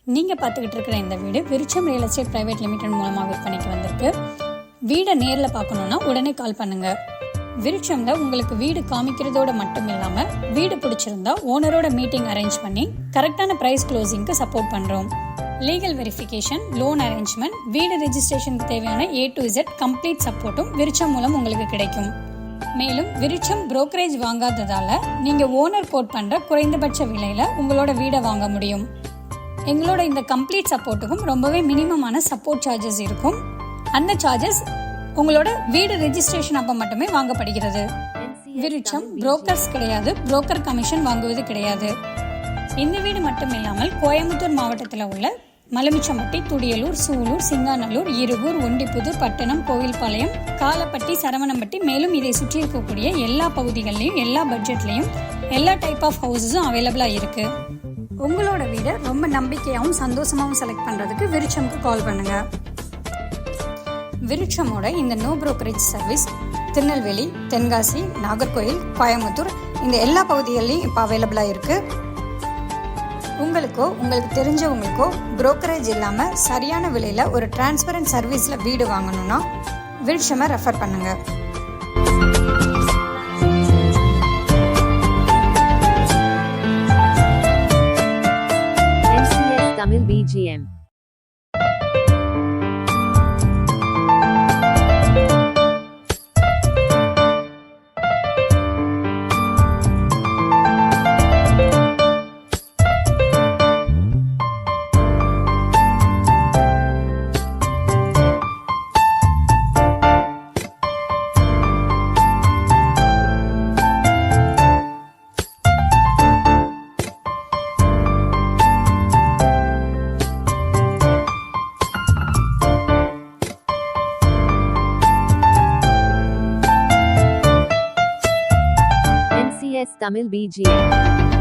நீங்கள் பார்த்துக்கிட்டு இருக்கிற இந்த வீடு விருட்சம் ரியல் எஸ்டேட் பிரைவேட் லிமிடெட் மூலமாக விற்பனைக்கு வந்திருக்கு. வீடை நேரில் பார்க்கணுன்னா உடனே கால் பண்ணுங்கள். விருட்சம்ல உங்களுக்கு வீடு காமிக்கிறதோட மட்டும் இல்லாமல் வீடு பிடிச்சிருந்தா ஓனரோட மீட்டிங் அரேஞ்ச் பண்ணி கரெக்டான ப்ரைஸ் க்ளோசிங்க்கு சப்போர்ட் பண்ணுறோம். லீகல் வெரிஃபிகேஷன், லோன் அரேஞ்ச்மெண்ட், வீடு ரெஜிஸ்ட்ரேஷனுக்கு தேவையான A to Z கம்ப்ளீட் சப்போர்ட்டும் விருட்சம் மூலம் உங்களுக்கு கிடைக்கும். மேலும் விருட்சம் புரோக்கரேஜ் வாங்காததால நீங்க ஓனர் கோட் பண்ற குறைந்தபட்ச விலையில உங்களோட வீடை வாங்க முடியும். எங்களோட இந்த கம்ப்ளீட் சப்போர்ட்டுக்கும் ரொம்பவே மினிமமான சப்போர்ட் சார்ஜஸ் இருக்கும். அந்த சார்ஜஸ் உங்களோட வீடு ரெஜிஸ்ட்ரேஷன் அப்ப மட்டுமே வாங்கப்படுகிறது. விருட்சம் புரோக்கர்ஸ் கிடையாது, புரோக்கர் கமிஷன் வாங்குவது கிடையாது. இந்த வீடு மட்டும் இல்லாமல் கோயம்புத்தூர் மாவட்டத்தில் உள்ள மலமிச்சம்பட்டி, துடியலூர், சூலூர், சிங்காநல்லூர், இருகூர், ஒண்டிப்புதூர், பட்டணம், கோவில்பாளையம், காலப்பட்டி, சரவணம்பட்டி, மேலும் இதை சுற்றி இருக்கக்கூடிய எல்லா பகுதிகளிலையும் எல்லா பட்ஜெட்லையும் எல்லா டைப் ஆஃப் ஹவுஸஸும் அவைலபிளாக இருக்கு. உங்களோட வீடை ரொம்ப நம்பிக்கையாகவும் சந்தோஷமாகவும் செலக்ட் பண்ணுறதுக்கு விருட்சம்க்கு கால் பண்ணுங்க. விருட்சமோட இந்த no brokerage service Tirunelveli, Tenkasi, Nagercoil, Coimbatore இந்த எல்லா பகுதிகளிலையும் இப்போ அவைலபிளாக இருக்கு. உங்களுக்கு தெரிஞ்சவங்களுக்கோ புரோக்கரேஜ் இல்லாமல் சரியான விலையில் ஒரு டிரான்ஸ்பரண்ட் சர்வீஸில் வீடு வாங்கணும்னா விருட்சமை ரெஃபர் பண்ணுங்க. NCS Tamil BGM. Tamil BGM.